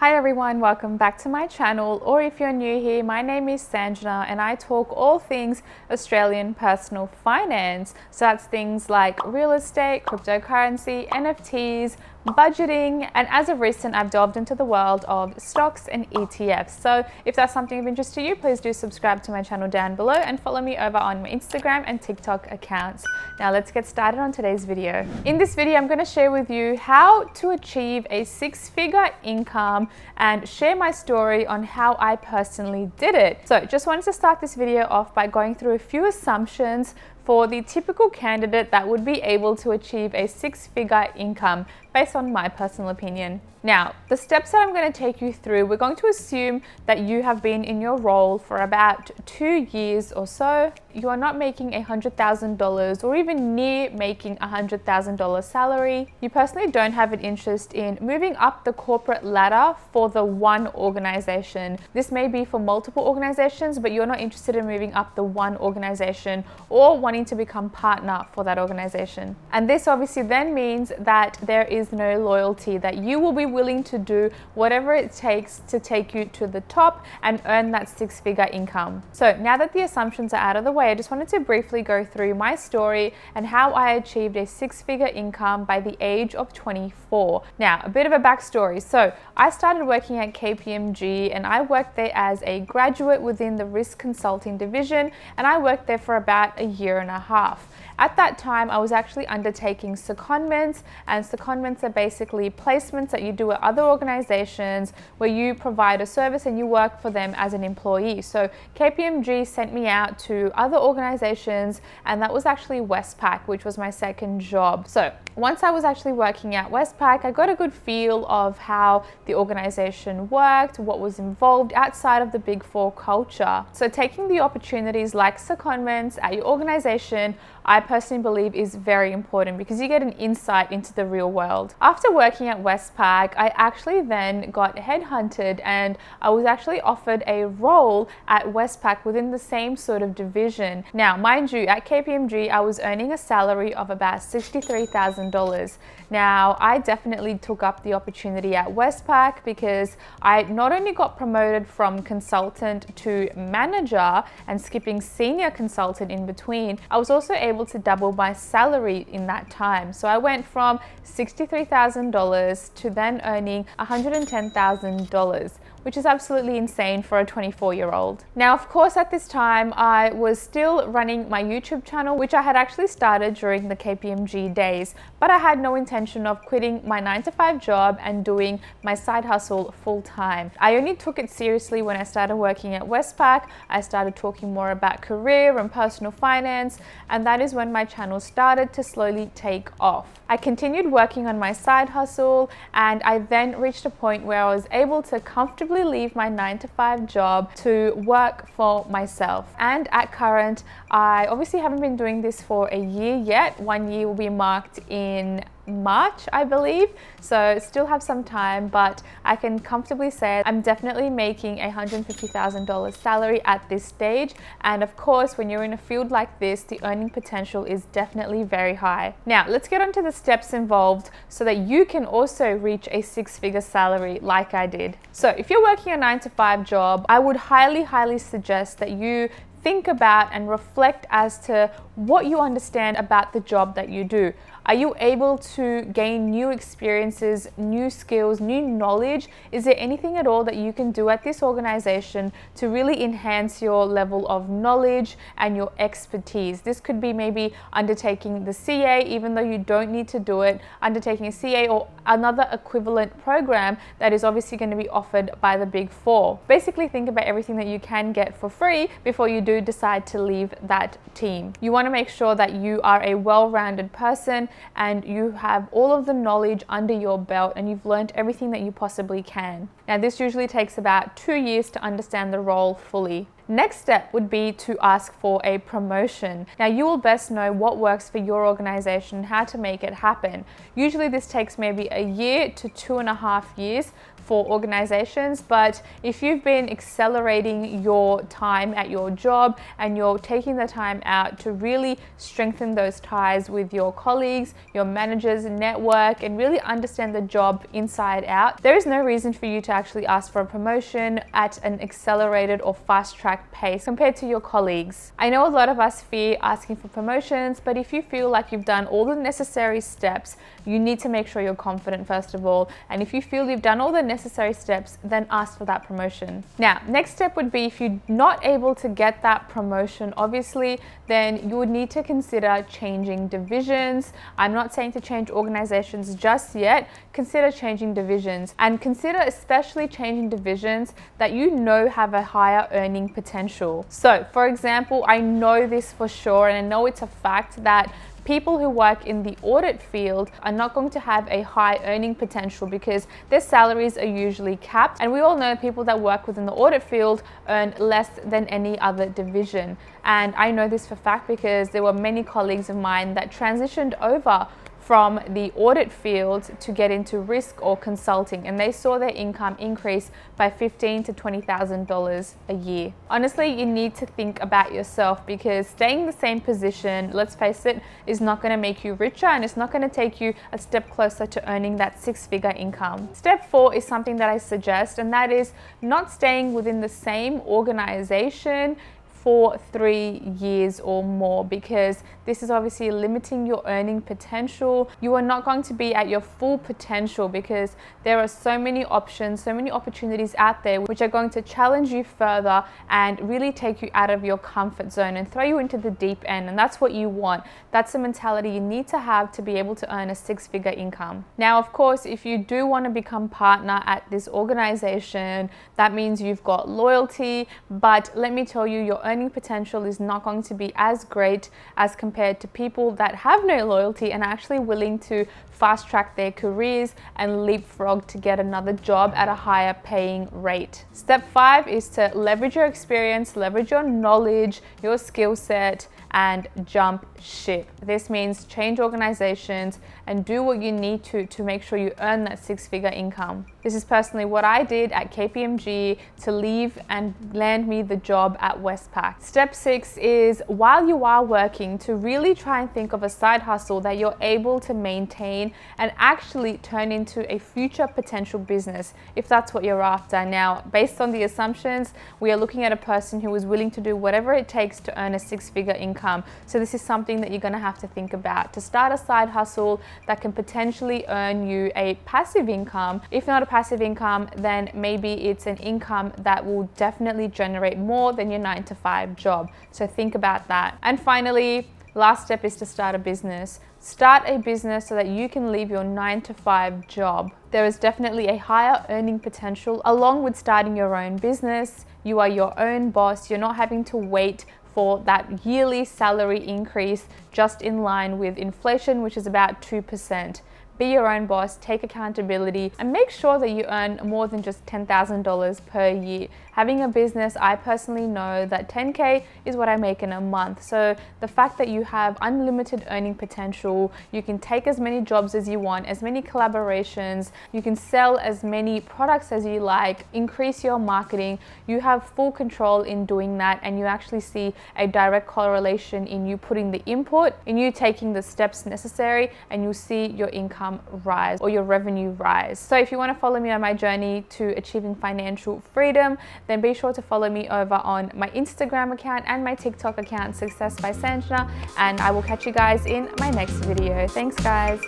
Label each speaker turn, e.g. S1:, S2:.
S1: Hi everyone, welcome back to my channel, or if you're new here, my name is Sanjana and I talk all things Australian personal finance. So that's things like real estate, cryptocurrency, NFTs, budgeting, and as of recent I've delved into the world of stocks and ETFs. So if that's something of interest to you, please do subscribe to my channel down below and follow me over on my Instagram and TikTok accounts. Now let's get started on today's video. In this video, I'm going to share with you how to achieve a six-figure income and share my story on how I personally did it. So just wanted to start this video off by going through a few assumptions for the typical candidate that would be able to achieve a six-figure income based on my personal opinion. Now, the steps that I'm going to take you through, we're going to assume that you have been in your role for about 2 years or so. You are not making $100,000 or even near making $100,000 salary. You personally don't have an interest in moving up the corporate ladder for the one organization. This may be for multiple organizations, but you're not interested in moving up the one organization or wanting to become partner for that organization. And this obviously then means that there is no loyalty, that you will be willing to do whatever it takes to take you to the top and earn that six-figure income. So now that the assumptions are out of the way, I just wanted to briefly go through my story and how I achieved a six-figure income by the age of 24. Now, a bit of a backstory. So I started working at KPMG and I worked there as a graduate within the risk consulting division, and I worked there for about a year and a half. At that time, I was actually undertaking secondments, and secondments are basically placements that you do at other organizations where you provide a service and you work for them as an employee. So KPMG sent me out to other organizations, and that was actually Westpac, which was my second job. So once I was actually working at Westpac, I got a good feel of how the organization worked, what was involved outside of the Big Four culture. So taking the opportunities like secondments at your organization, I personally believe is very important because you get an insight into the real world. After working at Westpac, I actually then got headhunted and I was actually offered a role at Westpac within the same sort of division. Now, mind you, at KPMG, I was earning a salary of about $63,000. Now, I definitely took up the opportunity at Westpac because I not only got promoted from consultant to manager and skipping senior consultant in between, I was also able to double my salary in that time. So I went from $63,000 to then earning $110,000, which is absolutely insane for a 24-year-old. Now, of course, at this time, I was still running my YouTube channel, which I had actually started during the KPMG days, but I had no intention of quitting my 9-to-5 job and doing my side hustle full time. I only took it seriously when I started working at Westpac. I started talking more about career and personal finance, and that is when my channel started to slowly take off. I continued working on my side hustle, and I then reached a point where I was able to comfortably leave my 9-to-5 job to work for myself. And at current, I obviously haven't been doing this for a year yet. 1 year will be marked in March, I believe, so still have some time, but I can comfortably say I'm definitely making a $150,000 salary at this stage. And of course, when you're in a field like this, the earning potential is definitely very high. Now, let's get on to the steps involved so that you can also reach a six-figure salary like I did. So if you're working a 9-to-5 job, I would highly suggest that you think about and reflect as to what you understand about the job that you do. Are you able to gain new experiences, new skills, new knowledge? Is there anything at all that you can do at this organization to really enhance your level of knowledge and your expertise? This could be maybe undertaking the CA, even though you don't need to do it, undertaking a CA or another equivalent program that is obviously going to be offered by the Big Four. Basically, think about everything that you can get for free before you do decide to leave that team. You want to make sure that you are a well-rounded person and you have all of the knowledge under your belt and you've learned everything that you possibly can. Now, this usually takes about 2 years to understand the role fully. Next step would be to ask for a promotion. Now, you will best know what works for your organization, how to make it happen. Usually this takes maybe a year to 2.5 years for organizations, but if you've been accelerating your time at your job and you're taking the time out to really strengthen those ties with your colleagues, your managers, network, and really understand the job inside out, there is no reason for you to actually ask for a promotion at an accelerated or fast-track pace compared to your colleagues. I know a lot of us fear asking for promotions, but if you feel like you've done all the necessary steps, you need to make sure you're confident first of all. And if you feel you've done all the necessary steps, then ask for that promotion. Now, next step would be, if you're not able to get that promotion, obviously, then you would need to consider changing divisions. I'm not saying to change organizations just yet. Consider changing divisions, and consider especially changing divisions that you know have a higher earning potential. So, for example, I know this for sure, and I know it's a fact that people who work in the audit field are not going to have a high earning potential because their salaries are usually capped. And we all know people that work within the audit field earn less than any other division. And I know this for fact because there were many colleagues of mine that transitioned over from the audit field to get into risk or consulting, and they saw their income increase by $15,000 to $20,000 a year. Honestly, you need to think about yourself, because staying in the same position, let's face it, is not going to make you richer, and it's not going to take you a step closer to earning that six-figure income. Step 4 is something that I suggest, and that is not staying within the same organization for 3 years or more, because this is obviously limiting your earning potential. You are not going to be at your full potential because there are so many options, so many opportunities out there which are going to challenge you further and really take you out of your comfort zone and throw you into the deep end. And that's what you want. That's the mentality you need to have to be able to earn a six-figure income. Now, of course, if you do want to become partner at this organization, that means you've got loyalty, but let me tell you, your earning potential is not going to be as great as compared to people that have no loyalty and are actually willing to fast track their careers and leapfrog to get another job at a higher paying rate. Step 5 is to leverage your experience, leverage your knowledge, your skill set, and jump ship. This means change organizations and do what you need to make sure you earn that six-figure income. This is personally what I did at KPMG to leave and land me the job at Westpac. Step 6 is, while you are working, to really try and think of a side hustle that you're able to maintain and actually turn into a future potential business, if that's what you're after. Now, based on the assumptions, we are looking at a person who is willing to do whatever it takes to earn a six-figure income. So this is something that you're going to have to think about, to start a side hustle that can potentially earn you a passive income. If not a passive income, then maybe it's an income that will definitely generate more than your 9-to-5 job. So think about that. And finally, last step is to start a business. Start a business so that you can leave your 9-to-5 job. There is definitely a higher earning potential along with starting your own business. You are your own boss. You're not having to wait for that yearly salary increase just in line with inflation, which is about 2%. Be your own boss, take accountability, and make sure that you earn more than just $10,000 per year. Having a business, I personally know that 10K is what I make in a month. So the fact that you have unlimited earning potential, you can take as many jobs as you want, as many collaborations, you can sell as many products as you like, increase your marketing, you have full control in doing that, and you actually see a direct correlation in you putting the input, in you taking the steps necessary, and you see your income rise or your revenue rise. So if you want to follow me on my journey to achieving financial freedom, then be sure to follow me over on my Instagram account and my TikTok account, Success by Sanjana, and I will catch you guys in my next video. Thanks, guys.